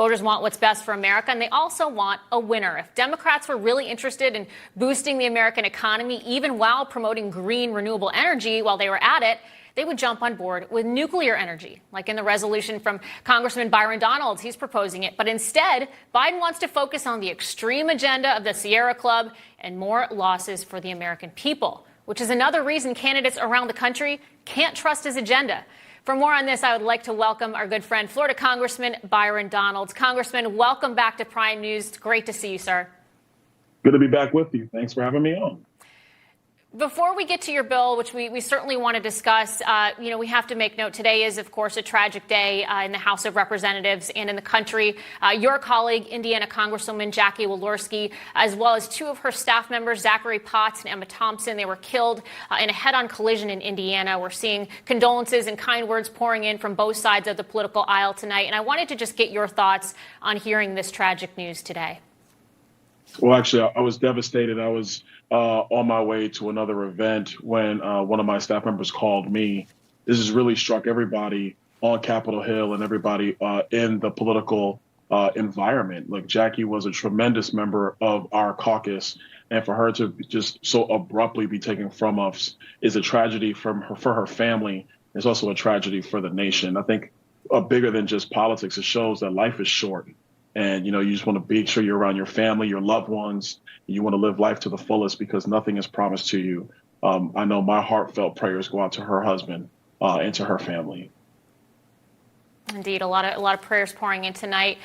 Voters want what's best for America, and they also want a winner. If Democrats were really interested in boosting the American economy, even while promoting green, renewable energy while they were at it, they would jump on board with nuclear energy, like in the resolution from Congressman Byron Donalds. He's proposing it. But instead, Biden wants to focus on the extreme agenda of the Sierra Club and more losses for the American people, which is another reason candidates around the country can't trust his agenda. For more on this, I would like to welcome our good friend, Florida Congressman Byron Donalds. Congressman, welcome back to Prime News. It's great to see you, sir. Good to be back with you. Thanks for having me on. Before we get to your bill, which we certainly want to discuss, we have to make note today is, of course, a tragic day in the House of Representatives and in the country. Your colleague, Indiana Congresswoman Jackie Walorski, as well as two of her staff members, Zachary Potts and Emma Thompson, they were killed in a head-on collision in Indiana. We're seeing condolences and kind words pouring in from both sides of the political aisle tonight. And I wanted to just get your thoughts on hearing this tragic news today. Well, actually, I was devastated. I was on my way to another event when one of my staff members called me. This has really struck everybody on Capitol Hill and everybody in the political environment. Like, Jackie was a tremendous member of our caucus, and for her to just so abruptly be taken from us is a tragedy for her family. It's also a tragedy for the nation. I think bigger than just politics, it shows that life is short. And, you just want to make sure you're around your family, your loved ones. You want to live life to the fullest because nothing is promised to you. I know my heartfelt prayers go out to her husband and to her family. Indeed, a lot of prayers pouring in tonight.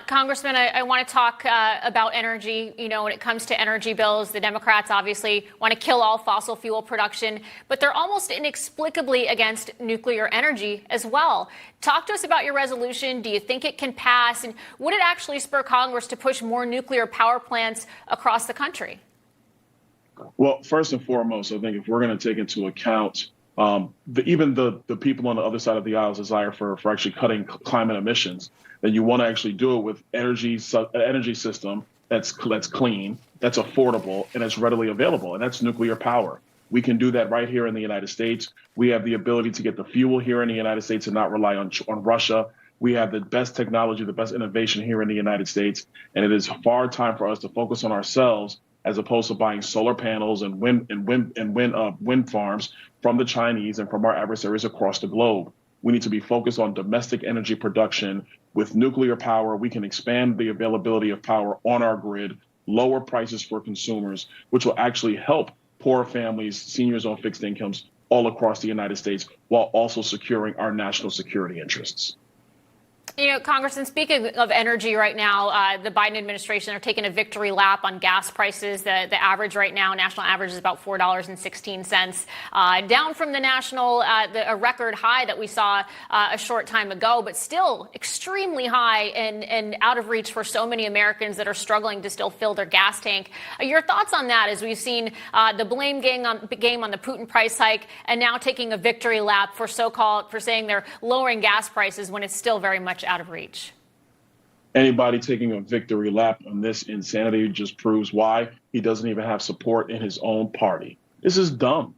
Congressman, I want to talk about energy. When it comes to energy bills, the Democrats obviously want to kill all fossil fuel production, but they're almost inexplicably against nuclear energy as well. Talk to us about your resolution. Do you think it can pass? And would it actually spur Congress to push more nuclear power plants across the country? Well, first and foremost, I think if we're going to take into account even the people on the other side of the aisle's desire for actually cutting climate emissions, then you want to actually do it with energy system that's clean, that's affordable, and that's readily available. And that's nuclear power. We can do that right here in the United States. We have the ability to get the fuel here in the United States and not rely on Russia. We have the best technology, the best innovation here in the United States. And it is far time for us to focus on ourselves as opposed to buying solar panels and wind farms from the Chinese and from our adversaries across the globe. We need to be focused on domestic energy production. With nuclear power, we can expand the availability of power on our grid, lower prices for consumers, which will actually help poor families, seniors on fixed incomes all across the United States, while also securing our national security interests. Congressman, speaking of energy right now, the Biden administration are taking a victory lap on gas prices. The average right now, national average, is about $4.16, down from the national, a record high that we saw a short time ago, but still extremely high and out of reach for so many Americans that are struggling to still fill their gas tank. Your thoughts on that, as we've seen the blame game on the Putin price hike and now taking a victory lap for saying they're lowering gas prices when it's still very much out of reach? Anybody taking a victory lap on this insanity just proves why he doesn't even have support in his own party. This is dumb.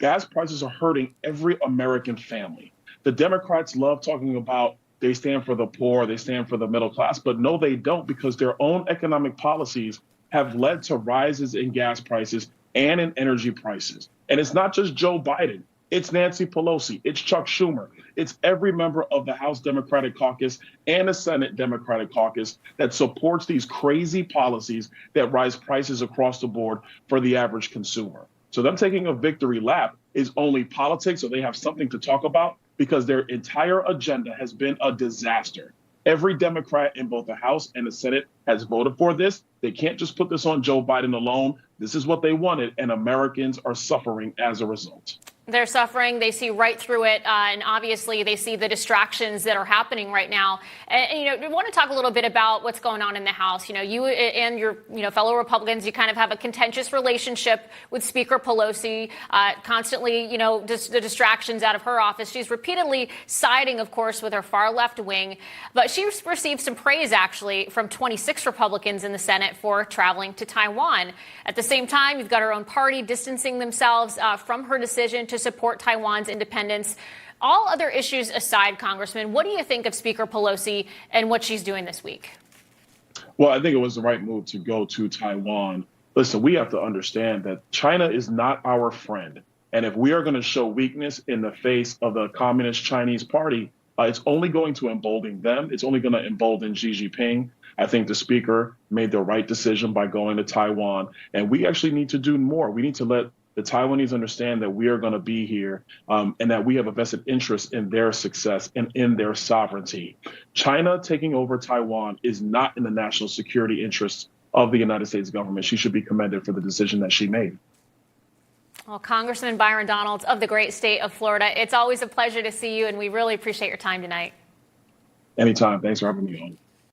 Gas prices are hurting every American family. The Democrats love talking about they stand for the poor, they stand for the middle class, but no, they don't, because their own economic policies have led to rises in gas prices and in energy prices. And it's not just Joe Biden. It's Nancy Pelosi. It's Chuck Schumer. It's every member of the House Democratic Caucus and the Senate Democratic Caucus that supports these crazy policies that rise prices across the board for the average consumer. So them taking a victory lap is only politics, so they have something to talk about, because their entire agenda has been a disaster. Every Democrat in both the House and the Senate has voted for this. They can't just put this on Joe Biden alone. This is what they wanted, and Americans are suffering as a result. They're suffering. They see right through it. And obviously, they see the distractions that are happening right now. And, we want to talk a little bit about what's going on in the House. You and your, fellow Republicans, you kind of have a contentious relationship with Speaker Pelosi, constantly, just the distractions out of her office. She's repeatedly siding, of course, with her far left wing. But she's received some praise, actually, from 26 Republicans in the Senate for traveling to Taiwan. At the same time, you've got her own party distancing themselves from her decision to support Taiwan's independence. All other issues aside, Congressman, what do you think of Speaker Pelosi and what she's doing this week? Well, I think it was the right move to go to Taiwan. Listen, we have to understand that China is not our friend. And if we are going to show weakness in the face of the Communist Chinese Party, it's only going to embolden them. It's only going to embolden Xi Jinping. I think the speaker made the right decision by going to Taiwan. And we actually need to do more. We need to let the Taiwanese understand that we are going to be here and that we have a vested interest in their success and in their sovereignty. China taking over Taiwan is not in the national security interests of the United States government. She should be commended for the decision that she made. Well, Congressman Byron Donalds of the great state of Florida, it's always a pleasure to see you, and we really appreciate your time tonight. Anytime. Thanks for having me on.